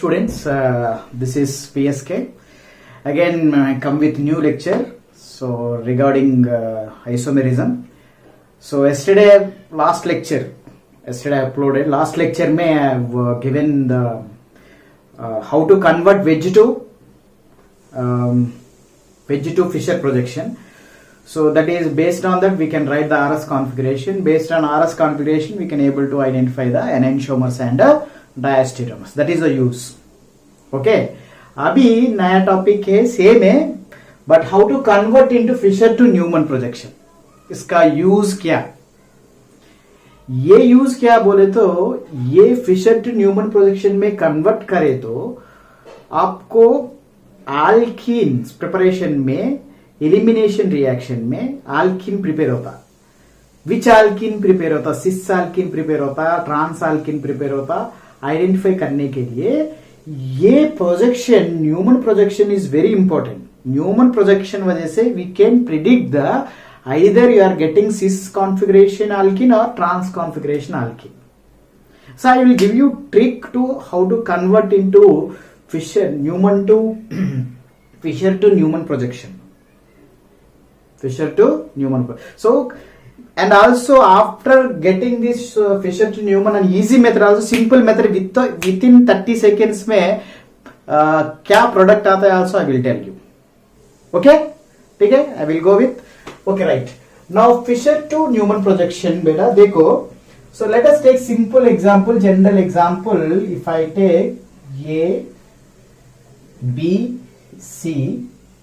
students, this is PSK. Again, I come with new lecture. So regarding isomerism. So yesterday, last lecture, I uploaded. Last lecture, I have given the how to convert wedge to Fisher projection. So that is based on that we can write the RS configuration. Based on RS configuration, we can able to identify the enantiomers and diastereomers. That is the use. Okay. अभी नया topic है, same है, but how to convert into Fischer to Newman projection. इसका use क्या, ये use क्या बोले तो ये फिशर टू न्यूमन प्रोजेक्शन में कन्वर्ट करे तो आपको एल्कीन प्रिपरेशन में, एलिमिनेशन रिएक्शन में एल्कीन प्रिपेयर होता. विच एल्कीन प्रिपेयर होता, सिस एल्कीन प्रिपेयर होता, ट्रांस एल्कीन प्रिपेयर होता, आइडेंटिफाई करने के लिए ये projection, Newman projection is very important. Newman projection वजह से we can predict the either you are getting cis configuration alkene or trans configuration alkene. So I will give you trick to how to convert into Fisher Newman to Fisher to Newman projection. Fisher to Newman. So and also after getting this Fisher to Newman, an easy method, also simple method within 30 seconds में क्या product आता है also I will tell you. Okay, ठीक है, I will go with. Okay, right. Now Fisher to Newman projection, beta देखो. So let us take simple example, general example. If I take A, B, C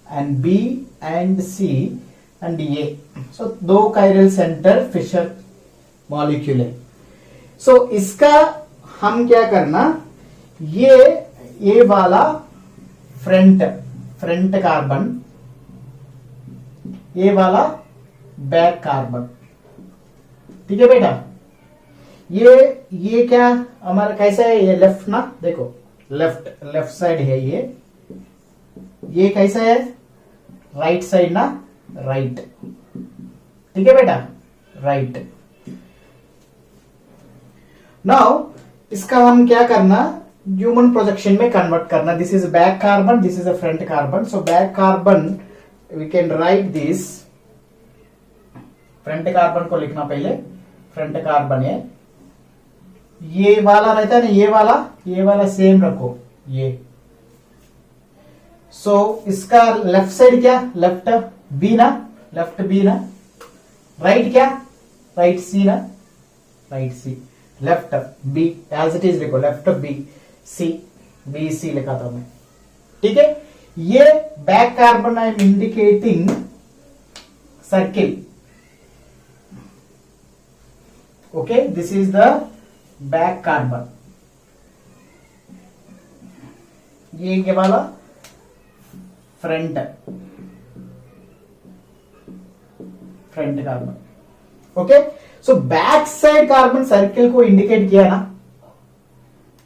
and B and C and A. So दो chiral center Fisher molecule है. So इसका हम क्या करना, ये वाला front carbon, ये वाला बैक कार्बन, ठीक है बेटा. ये क्या हमारा कैसा है, ये लेफ्ट ना, देखो लेफ्ट साइड है ये कैसा है, राइट साइड ना, राइट, ठीक है बेटा, राइट. नाउ इसका हम क्या करना, ह्यूमन प्रोजेक्शन में कन्वर्ट करना. This is back carbon, this is a front carbon. So back carbon we can write this. Front carbon को लिखना पहले, फ्रंट कार्बन है, ये वाला रहता है ना, ये वाला सेम रखो ये. सो इसका लेफ्ट साइड क्या, लेफ्ट बी ना, राइट क्या, राइट सी ना, right C. Left B as it is लिखो, लेफ्ट बी सी लिखा था मैं, ठीक है. ये back carbon I am indicating circle. Okay, this is the back carbon. ये वाला front carbon. Okay, so back side carbon circle को इंडिकेट किया ना,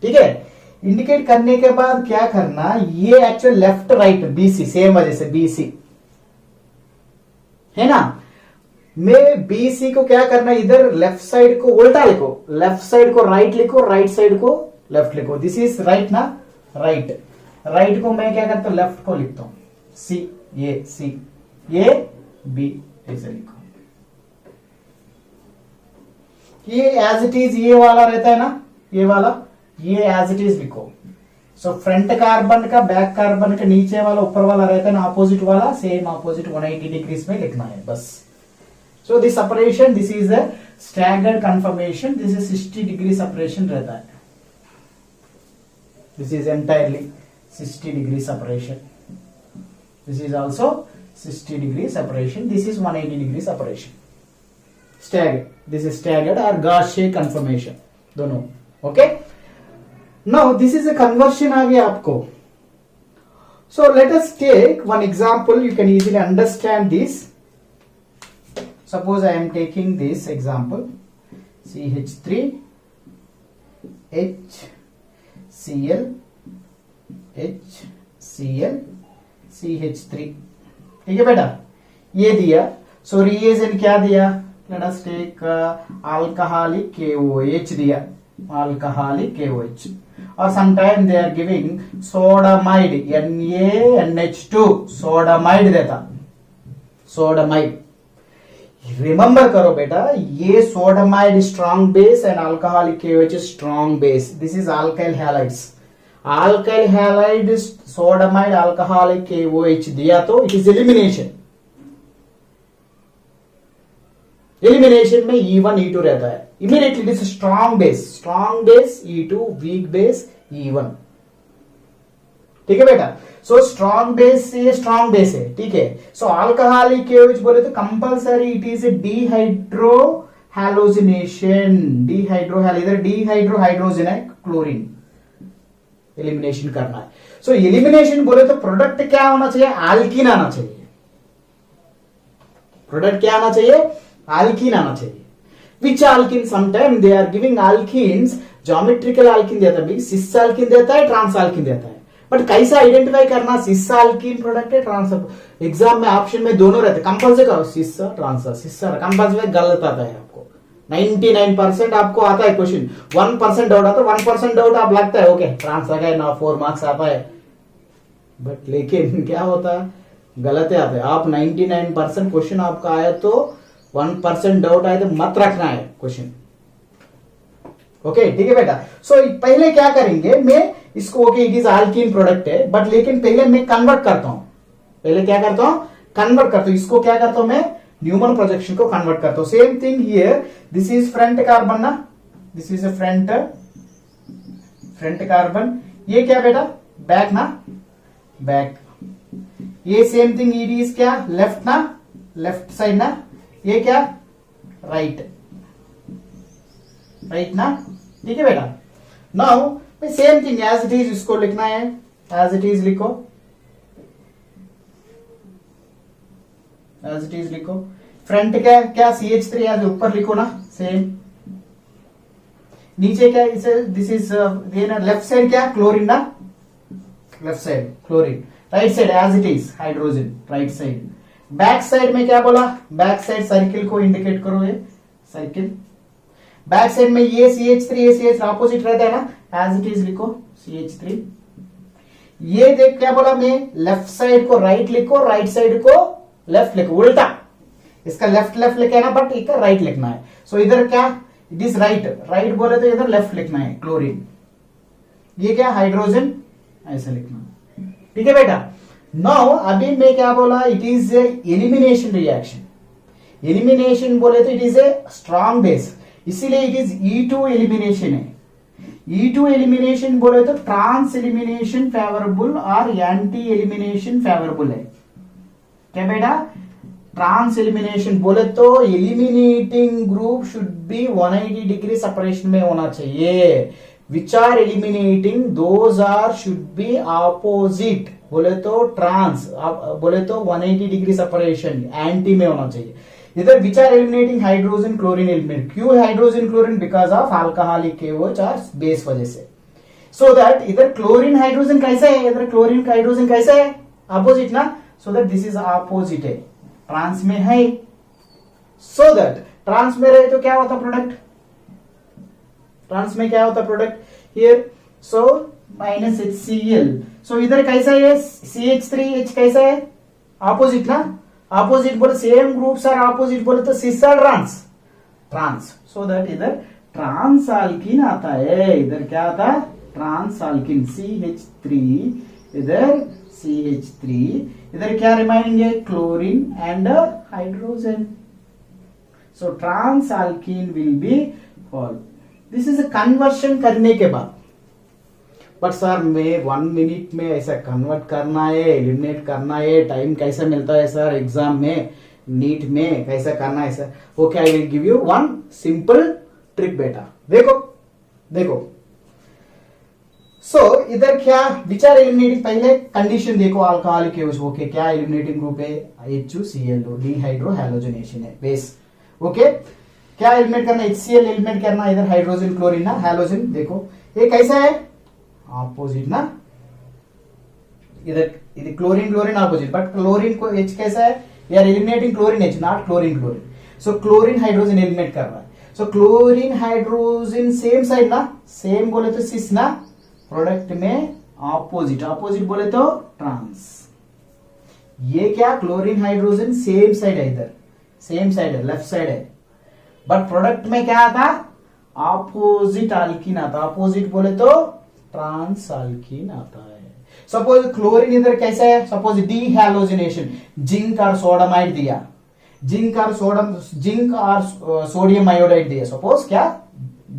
ठीक है. इंडिकेट करने के बाद क्या करना, ये actual left right BC, same वजह से बीसी है ना. मैं बीसी को क्या करना, इधर लेफ्ट साइड को उल्टा लिखो, लेफ्ट साइड को राइट लिखो, राइट साइड को लेफ्ट लिखो. दिस इज राइट ना, राइट को मैं क्या करता हूं, लेफ्ट को लिखता हूं, सी, ये बी, ऐसे लिखो. ये एज इट इज ये वाला रहता है ना, ये वाला, ये एज इट इज लिखो. सो फ्रंट कार्बन का बैक कार्बन का नीचे वाला ऊपर वाला रहता है ना, अपोजिट वाला सेम अपोजिट 180 डिग्रीज में लिखना है बस. So this separation, this is a staggered conformation, this is 60 degree separation रहता है. This is entirely 60 degree separation. This is also 60 degree separation. This is 180 degree separation. Staggered, this is staggered और Gaussian conformation दोनों. Okay, now this is a conversion आ गया आपको. So let us take one example, you can easily understand this. Suppose I am taking this example, CH3 HCl CH3, ठीक है बेटा. ये दिया. सो रिएजेंट क्या दिया, let us take alcoholic KOH दिया, alcoholic KOH. or sometime they are giving sodamide, NaNH2 sodamide देता, sodamide. Remember करो बेटा, ये sodamide strong base and alcoholic KOH strong base. This is alkyl halides. Alkyl halide sodamide alcoholic KOH दिया तो it is elimination. Elimination में E1 E2 रहता है. Immediately it is strong base E2, weak base E1. ठीक है बेटा. So strong base से strong base है. ठीक है. सो अल्कोहलिक KOH बोले तो compulsory it is A dehydro halogenation. इधर डिहाइड्रो हाइड्रोजन है, क्लोरीन एलिमिनेशन करना है. सो एलिमिनेशन बोले तो प्रोडक्ट क्या होना चाहिए? एल्कीन आना चाहिए. प्रोडक्ट क्या आना चाहिए? एल्कीन आना चाहिए. Which alkene? Sometime they are giving alkenes. Geometrical alkene देता है, सिस एल्कीन देता है, ट्रांस एल्कीन देता है. बट कैसा आइडेंटिफाई करना? सिस एल्कीन प्रोडक्ट है, ट्रांस. एग्जाम में ऑप्शन में दोनों रहते, कंपल्सरी करो सिस ट्रांस. सिस कंपल्सरी गलत आता है आपको. 99% आपको आता है क्वेश्चन. 1% डाउट आता है. 1% डाउट आप लगता है ओके ट्रांस आ गया ना, 4 मार्क्स आता है. बट लेकिन क्या होता है? गलत आते हैं. आप 99% क्वेश्चन आपका आया तो 1% डाउट आए तो मत रखना है क्वेश्चन. ओके ठीक है बेटा. सो पहले क्या करेंगे, मैं इसको okay it is alkyne product है, बट लेकिन पहले मैं कन्वर्ट करता हूं. पहले क्या करता हूं? कन्वर्ट करता हूं. इसको क्या करता हूं मैं? न्यूमन प्रोजेक्शन को कन्वर्ट करता हूं. Same thing here. This is front carbon ना, this is a front carbon. ये क्या बेटा? बैक ना, बैक. ये सेम थिंग इट इज क्या? लेफ्ट ना, लेफ्ट साइड ना. ये क्या? राइट ना. ठीक है बेटा. Now same thing as it is इसको लिखना है. एज इट इज लिखो, एज इट इज लिखो. फ्रंट क्या क्या? CH3 एज ऊपर लिखो ना, सेम. नीचे क्या? इसे दिस इज लेफ्ट साइड क्या? क्लोरीन ना, left side chlorine. Right side as it is hydrogen, right side. Back side में क्या बोला? बैक साइड सर्किल को इंडिकेट करो, ये सर्किल. बैक साइड में ये CH3 ये CH ऑपोजिट रहता है ना, एज इट इज लिखो CH3. ये देख क्या बोला मैं? लेफ्ट साइड को राइट लिखो, राइट साइड को लेफ्ट लिखो, उल्टा. इसका लेफ्ट लिखा है ना, बट इसका राइट लिखना है. सो इधर क्या? इट इज राइट बोले तो इधर लेफ्ट लिखना है, क्लोरीन. ये क्या? हाइड्रोजन, ऐसा लिखना. ठीक है बेटा. नाउ अभी मैं क्या बोला? It is elimination reaction. Elimination बोले तो it is a strong base, इसीलिए इट इज E2 एलिमिनेशन है. E2 एलिमिनेशन बोले तो ट्रांस एलिमिनेशन फेवरेबल और एंटी एलिमिनेशन फेवरेबल है. क्या बेटा? ट्रांस एलिमिनेशन बोले तो eliminating group should be 180 degree separation में होना चाहिए. Which are eliminating those are should be opposite. बोले तो ट्रांस, बोले तो 180 डिग्री सेपरेशन, एंटी में होना चाहिए. इधर which are eliminating hydrogen chlorine eliminate. क्यों hydrogen chlorine? Because of alcoholic KOH और बेस वजह से. सो दैट इधर क्लोरीन हाइड्रोजन कैसे है? इधर क्लोरीन हाइड्रोजन कैसे है? अपोजिट ना. So that this is opposite है, ट्रांस में है. सो दैट ट्रांस में रहे तो क्या होता प्रोडक्ट? ट्रांस में क्या होता product? Here so minus HCl. सो इधर कैसा है? CH3H कैसा है? अपोजिट ना. ऑपोजिट बोले सेम ग्रुप्स आर ऑपोजिट बोले तो सिस और ट्रांस. सो दैट इधर ट्रांस अल्कीन आता है. इधर क्या आता है? ट्रांस अल्कीन CH3, इधर CH3, इधर क्या रिमाइनिंग है? Chlorine and hydrogen. So trans alkene will be fall. This is conversion करने के बाद. बट सर मैं 1 मिनट में ऐसा कन्वर्ट करना है, एलिमिनेट करना है, टाइम कैसा मिलता है सर एग्जाम में, नीट में कैसा करना है sir? Okay, I will give you one simple trick बेटा. देखो. सो इधर क्या? Which are eliminating? पहले कंडीशन देखो अल्कोहलिक KOH. ओके, क्या एलिमिनेटिंग ग्रुप है? HCl, डिहाइड्रो हैलोजनेशन है, बेस. ओके, क्या एलिमिनेट करना? HCl एलिमिनेट करना. इधर हाइड्रोजन क्लोरीन ना, हैलोजन. देखो ये कैसा है? ऑपोजिट ना. इधर क्लोरीन ऑपोजिट, बट क्लोरीन को H कैसा है? We are eliminating chlorine H, not chlorine. So chlorine hydrogen eliminate कर रहा है. So chlorine hydrogen same side ना, सेम बोले तो सिस ना, प्रोडक्ट में ऑपोजिट, ऑपोजिट बोले तो ट्रांस। ये क्या, क्लोरीन हाइड्रोजन सेम साइड है, इधर सेम साइड है, लेफ्ट साइड है, बट प्रोडक्ट में क्या आता, ऑपोजिट अल्कीन आता। ऑपोजिट बोले तो ट्रांस अल्कीन आता है। सपोज क्लोरीन इधर कैसा है, सपोज डी हैलोजिनेशन, जिंक और सोडामाइड दिया, जिंक और सोडियम आयोडाइड दिया, सपोज क्या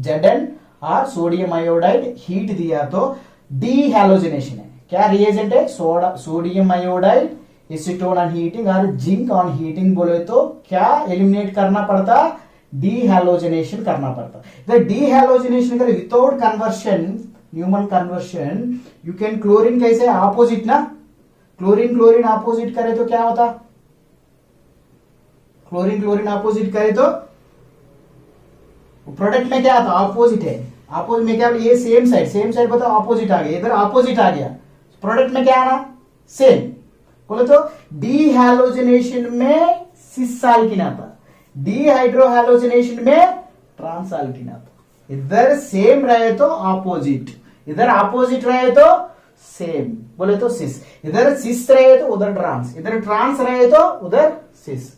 Zn और सोडियम आयोडाइड हीट दिया तो डी हैलोजिनेशन है। क्या रिएजेंट है, sodium iodide, acetone on heating और जिंक ऑन हीटिंग बोले तो क्या एलिमिनेट करना पड़ता, डी हैलोजिनेशन करना पड़ता। इधर डी हैलोजिनेशन करे without conversion, Newman conversion, you can, chlorine कैसे ऑपोजिट ना, क्लोरीन क्लोरीन ऑपोजिट करे तो क्या होता, क्लोरीन क्लोरीन ऑपोजिट करे तो प्रोडक्ट में क्या आता, ऑपोजिट है, ऑपोजिट में क्या, ये सेम साइड बताओ, ऑपोजिट आ गया, इधर ऑपोजिट आ गया, प्रोडक्ट में क्या आना, सेम। बोले तो डी हैलोजिनेशन में सिस अल्कीन आता, डी हाइड्रोहैलोजिनेशन में ट्रांस अल्कीन आता। इधर सेम रहे तो ऑपोजिट, इधर ऑपोजिट रहे तो सेम, बोले तो सिस, इधर सिस रहे तो उधर ट्रांस, इधर ट्रांस रहे तो उधर सिस।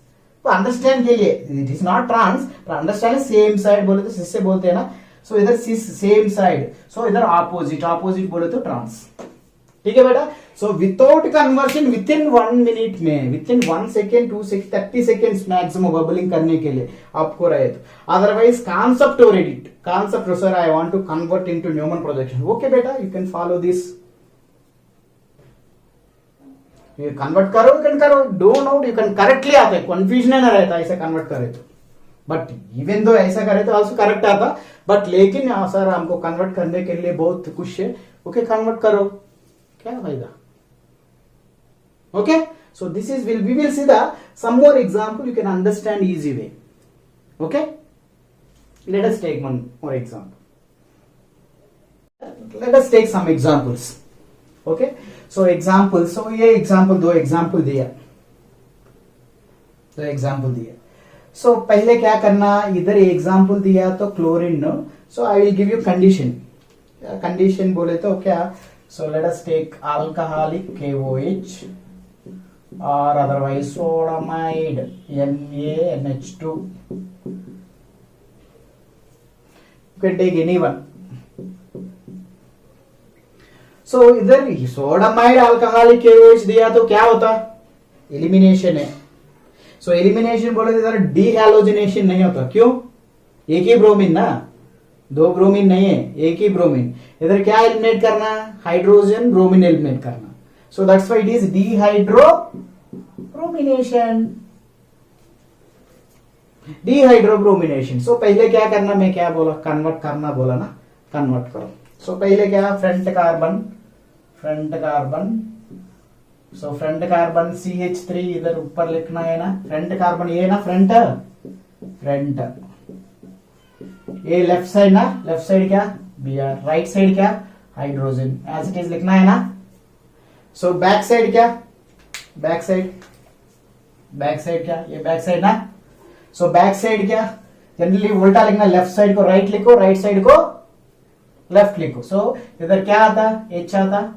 तो अंडरस्टैंड के लिए, इट इज नॉट ट्रांस, पर अंडरस्टैंड सेम साइड बोले तो सिस से बोलते हैं ना, सो इधर सिस सेम साइड, सो इधर ऑपोजिट, ऑपोजिट बोले तो ट्रांस। ठीक है बेटा। So without conversion within 1 minute में, within 1 second 2 second 30 seconds maximum bubbling करने के लिए आपको रहे तो, अदरवाइज कॉन्सेप्ट और edit, concept sir I want to convert into Newman projection, okay बेटा, यू कैन फॉलो दिस, ये कन्वर्ट करो, यू कैन करो, don't know, you can correctly आता है, कंफ्यूजन नहीं रहता ऐसा कन्वर्ट करे तो, बट इवन दो ऐसा करे तो आल्सो करेक्ट आता, बट लेकिन सर हमको कन्वर्ट करने के लिए बहुत कुछ है, ओके कन्वर्ट करो, क्या फायदा, okay, so this is we will see the some more example, you can understand easy way, okay, let us take one more example, let us take some examples, okay, so examples, so ये example दो example दिया, दो example दिया, so पहले क्या करना, इधर example दिया तो chlorine no, so I will give you condition, condition बोले तो क्या, so let us take alcoholic KOH or otherwise sodamide NaNH2, you can take any one. So इधर सोडामाइड अल्कोहलिक KOH दिया तो क्या होता, एलिमिनेशन है, सो एलिमिनेशन बोले तो इधर डी हैलोजिनेशन नहीं होता, क्यों, एक ही ब्रोमीन ना, दो ब्रोमीन नहीं है, एक ही ब्रोमीन, इधर क्या एलिमिनेट करना, हाइड्रोजन ब्रोमीन एलिमिनेट करना, so that's why it is dehydrobromination. So पहले क्या करना, मैं क्या बोला, कन्वर्ट करना बोला ना, कन्वर्ट करो। so पहले क्या, front carbon, so front carbon CH3 इधर ऊपर लिखना है ना, फ्रंट कार्बन ये ना, फ्रंट ये लेफ्ट साइड ना, लेफ्ट साइड क्या Br, राइट साइड क्या हाइड्रोजन, एज इट इज लिखना है ना। सो बैक साइड क्या, बैक साइड क्या, ये बैक साइड ना, सो बैक साइड क्या, जनरली उल्टा लिखना, लेफ्ट साइड को राइट लिखो, राइट साइड को लेफ्ट लिखो, सो इधर क्या आता, H आता,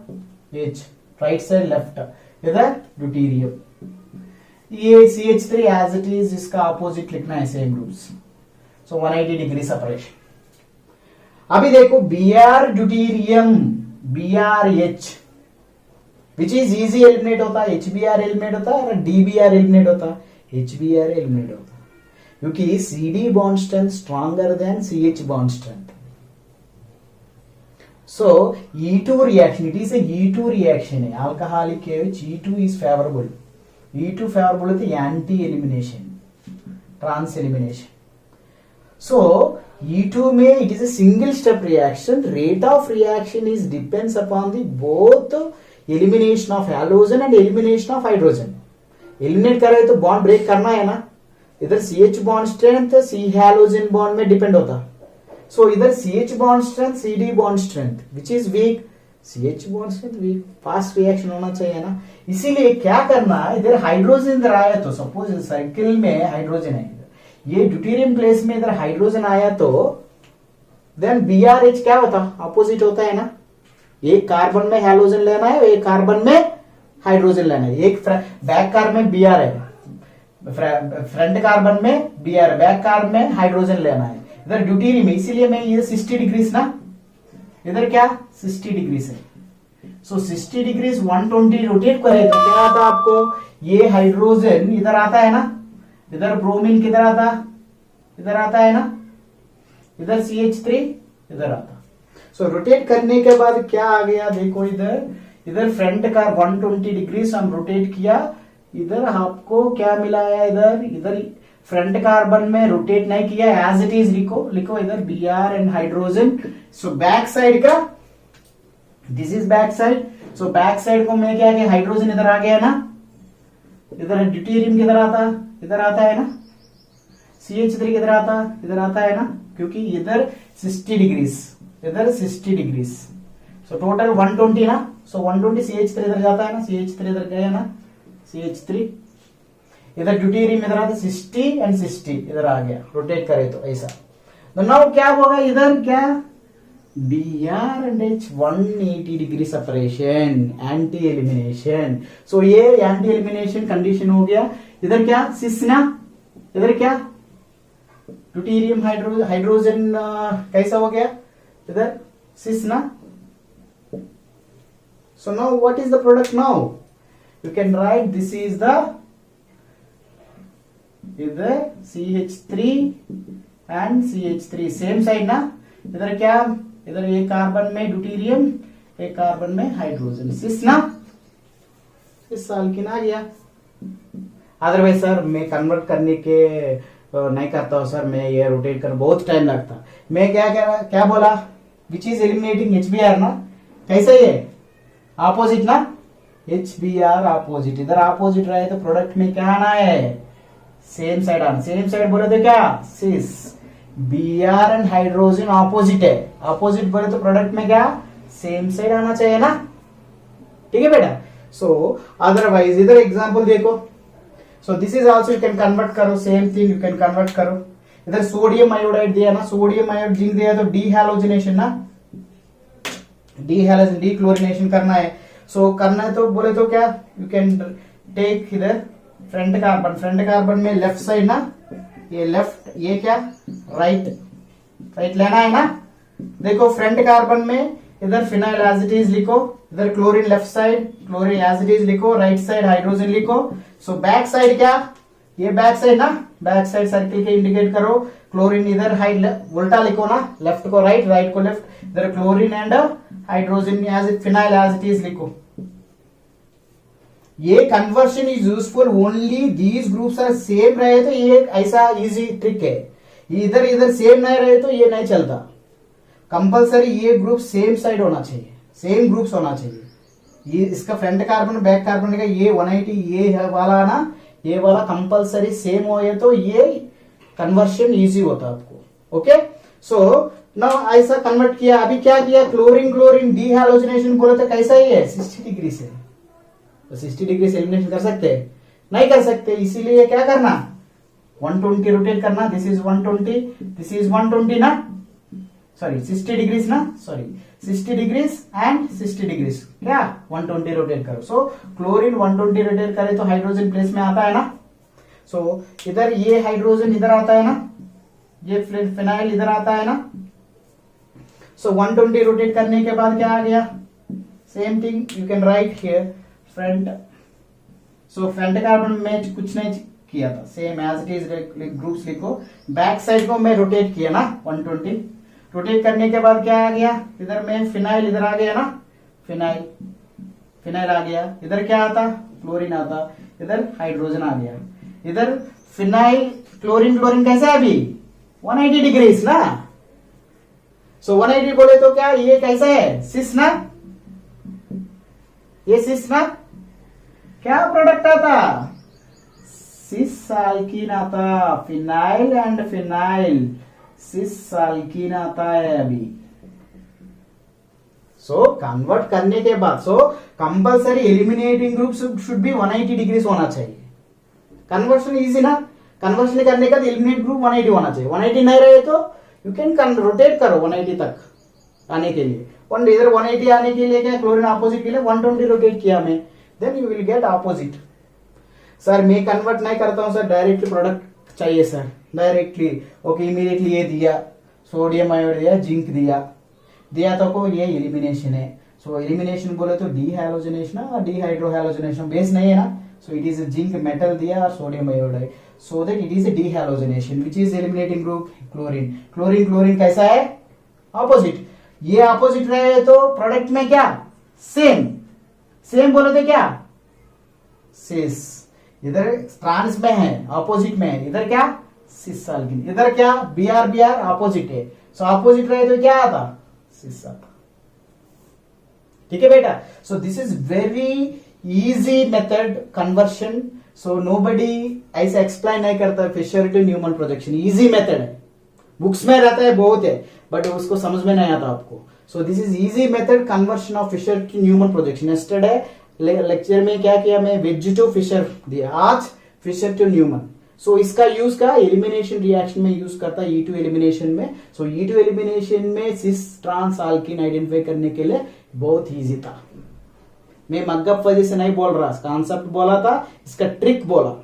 H राइट साइड लेफ्ट, इधर ड्यूटीरियम, ये CH3 एज इट इज, इसका अपोजिट लिखना है, सेम रूल्स, सो 180 डिग्री सेपरेशन। अभी देखो Br deuterium, BrH which is easy eliminate होता है, HBr एलिमिनेट होता है और DBr एलिमिनेट होता है, HBr एलिमिनेट होता है, क्योंकि CD bond strength stronger than CH bond strength. So E2 reaction, it is a E2 reaction है, alcoholic KOH E2 is favorable, E2 favorable है anti elimination, trans elimination. So E2 में it is a single step reaction, rate of reaction is depends upon the both elimination of halogen and elimination of hydrogen. Eliminate कर रहे तो bond break करना है ना, इधर CH bond strength C halogen bond में depend होता, so इधर CH bond strength CD bond strength which is weak, CH bond strength weak, fast reaction होना चाहिए ना, इसीलिए क्या करना है, इधर हाइड्रोजन इधर आया तो सपोज साइकिल में हाइड्रोजन है, ये ड्यूटेरियम प्लेस में इधर हाइड्रोजन आया तो देन BrH क्या होता, अपोजिट होता है ना, एक कार्बन में हैलोजन लेना है, एक कार्बन में हाइड्रोजन लेना है। एक बैक कार्बन में Br है, फ्रंट कार्बन में Br, बैक कार्बन में हाइड्रोजन लेना है। इधर ड्यूटेरियम है, इसीलिए मैं ये 60 डिग्रीज ना, इधर क्या 60 डिग्रीज है। सो 60 डिग्रीज 120 रोटेट करे तो क्या आता आपको, ये हाइड्रोजन इधर आता है ना, इधर ब्रोमीन किधर आता, इधर आता है ना, इधर CH3 इधर आता। सो रोटेट करने के बाद क्या आ गया देखो, इधर फ्रंट का 120 डिग्रीज हम रोटेट किया, इधर आपको क्या मिला है, इधर फ्रंट कार्बन में रोटेट नहीं किया, एज इट इज लिखो इधर Br and hydrogen. So back side का, this is back side. So back side को मैं क्या किया, हाइड्रोजन इधर आ गया ना, इधर ड्यूटेरियम किधर आता, इधर आता है ना, CH3 किधर आता, इधर आता है ना, क्योंकि इधर 60 डिग्रीज, इधर 60 डिग्रीज। सो टोटल 120 ना, सो 120 CH3 इधर जाता है ना, CH3 इधर गया ना, CH3 इधर ड्यूटेरियम इधर आता, 60 एंड 60 इधर आ गया, रोटेट करे तो ऐसा। तो नाउ क्या होगा, इधर क्या Br and H 180 degree separation, anti elimination. So ये एंटी एलिमिनेशन कंडीशन हो गया। इधर क्या सिस ना, इधर क्या ड्यूटेरियम हाइड्रोजन कैसा हो गया, इधर सिस ना। So now what is the product now? You can write this is the इधर CH3 and CH3 same side ना, इधर क्या, इधर एक कार्बन में ड्यूटेरियम, एक कार्बन में हाइड्रोजन, सिस ना, इस साल की ना गया। अदरवाइज सर मैं कन्वर्ट करने के नहीं करता हूं सर, मैं ये रोटेट कर बहुत टाइम लगता। मैं क्या बोला, विच इज एलिमिनेटिंग HBr ना, कैसे ये अपोजिट ना, HBr अपोजिट, इधर अपोजिट रहे तो प्रोडक्ट में क्या आना है, सेम साइड आना। सेम साइड बोले तो क्या सिस, Br एंड हाइड्रोजन अपोजिट है, अपोजिट बोले तो प्रोडक्ट में क्या सेम साइड आना चाहिए ना, ठीक है बेटा। सो अदरवाइज इधर एग्जांपल देखो, so this is also you can convert करो, same thing you can convert करो। इधर सोडियम आयोडाइड दिया ना, सोडियम आयोड जिंक दिया तो डीहैलोजिनेशन ना, डीहैलोजन डीक्लोरिनेशन करना है। सो करना है तो बोले तो क्या, यू कैन टेक इधर फ्रंट कार्बन में लेफ्ट साइड ना, ये लेफ्ट, ये क्या राइट लेना है ना। देखो फ्रंट कार्बन में इधर फिनाइल एज इट इज लिखो, इधर chlorine left side, chlorine as it is लिखो, राइट साइड हाइड्रोजन लिखो। सो बैक साइड क्या, ये बैक साइड ना, बैक साइड सर्किल के इंडिकेट करो, क्लोरीन इधर उल्टा लिखो ना, लेफ्ट को राइट, राइट को लेफ्ट, इधर chlorine and hydrogen as phenyl as it is लिखो। ये conversion is useful only these groups are same रहे तो ये ऐसा इजी ट्रिक है, इधर सेम नहीं रहे तो ये नहीं चलता। कंपलसरी ये ग्रुप सेम साइड होना चाहिए, सेम ग्रुप्स होना चाहिए। ये इसका फ्रंट कार्बन बैक कार्बन का ये 180 ये वाला ना, ये वाला कंपलसरी सेम हो तो ये कन्वर्शन इजी होता आपको। ओके, सो नाउ ऐसा कन्वर्ट किया। अभी क्या किया, क्लोरीन डीहैलोजिनेशन बोले तो कैसा ही है 60 डिग्री से, तो 60 डिग्री से एलिमिनेशन कर सकते हैं, नहीं कर सकते, इसीलिए क्या करना 120 रोटेट करना। दिस इज 120, दिस इज 120 ना, सॉरी 60 डिग्रीज ना, सॉरी 60 डिग्रीज एंड 60 डिग्रीज क्या 120 रोटेट करो। सो क्लोरीन 120 रोटेट करे तो हाइड्रोजन प्लेस में आता है ना। सो इधर ये हाइड्रोजन इधर आता है ना, ये फिनाइल इधर आता है ना। सो 120 रोटेट करने के बाद क्या आ गया, same thing you can write here front. So front carbon में कुछ नहीं किया था, same as it is groups लिखो। बैक साइड को मैं रोटेट किया ना 120, रोटेट करने के बाद क्या आ गया, इधर में फिनाइल इधर आ गया ना, फिनाइल आ गया। इधर क्या आता, क्लोरीन आता, इधर हाइड्रोजन आ गया। इधर फिनाइल क्लोरीन कैसा है अभी 180 डिग्रीज ना। सो 180 बोले तो क्या ये कैसा है सिस ना, ये सिस ना, क्या प्रोडक्ट आता सिस अल्कीन आता, phenyl and phenyl cis alkene आता है अभी। सो कन्वर्ट करने के बाद so compulsory eliminating group should be 180 degrees होना चाहिए। कन्वर्शन इजी ना, कन्वर्शन करने का एलिमिनेट ग्रुप 180 होना चाहिए। 180 नहीं रहे तो यू कैन रोटेट करो 180 तक आने के लिए। इधर 180 आने के लिए क्या क्लोरीन अपोजिट के लिए 120 रोटेट किया मैं, then you will get opposite. Sir मैं कन्वर्ट नहीं करता हूं सर, डायरेक्टली प्रोडक्ट चाहिए सर, डायरेक्टली ओके इमीडिएटली ये दिया सोडियम आयोड दिया जिंक दिया तो को ये एलिमिनेशन है। सो एलिमिनेशन बोले तो डी हैलोजिनेशन और डी हाइड्रोहैलोजिनेशन बेस नहीं है ना, so it is zinc metal दिया और sodium iodide, so that it is D halogenation which is eliminating group chlorine. Chlorine कैसा है ऑपोजिट, ये ऑपोजिट रहे तो प्रोडक्ट में क्या सेम बोले तो क्या सिस, इधर ट्रांस में है ऑपोजिट में है, इधर क्या सिस अल्किन, इधर क्या Br ऑपोजिट है, सो ऑपोजिट रहे तो क्या आता सिस आता। ठीक है बेटा, so this is very easy method conversion, so nobody ऐसे एक्सप्लेन नहीं करता Fischer to Newman projection, easy method है, बुक्स में रहता है बहुत है बट उसको समझ में नहीं आता आपको। So this is easy method conversion of Fischer to Newman projection. Yesterday lecture में क्या किया मैं, वेज टू फिशर दिया, आज फिशर टू न्यूमन। सो इसका यूज का एलिमिनेशन रिएक्शन में यूज करता है E2 एलिमिनेशन में। सो E2 एलिमिनेशन में सिस ट्रांस अल्कीन आइडेंटिफाई करने के लिए बहुत इजी था, मैं मग्गप वजह से नहीं बोल रहा, कॉन्सेप्ट बोला था, इसका ट्रिक बोला।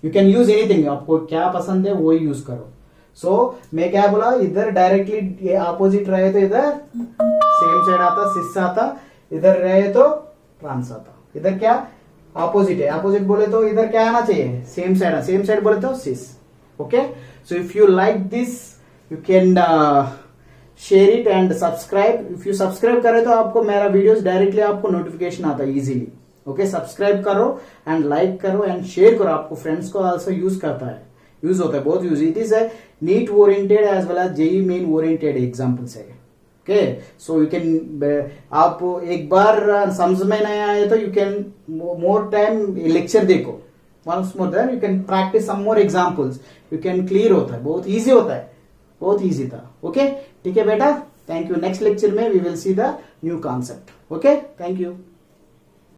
यू कैन यूज एनीथिंग, आपको क्या पसंद है वो यूज करो। सो मैं क्या बोला, इधर डायरेक्टली अपोजिट रहे तो इधर सेम साइड आता सिस आता, इधर रहे तो ट्रांस आता, इधर क्या अपोजिट है, अपोजिट बोले तो इधर क्या आना चाहिए सेम साइड बोले तो cis. Okay, so if you like this you can share it and subscribe. If you subscribe करे तो आपको मेरा वीडियोस डायरेक्टली आपको नोटिफिकेशन आता है इजीली। ओके, सब्सक्राइब करो एंड लाइक करो एंड शेयर करो, आपको फ्रेंड्स को आल्सो यूज करता है, यूज होता है, बहुत use. It is a NEET oriented as well as JEE Main oriented examples है। ओके, सो यू कैन, आप एक बार समझ में नहीं आए तो you can more time lecture देखो, once more then you can practice some more examples, you can clear होता है, बहुत इजी होता है, बहुत इजी था। ओके, ठीक है बेटा, थैंक यू। नेक्स्ट लेक्चर में we will see the new concept. Okay, thank you.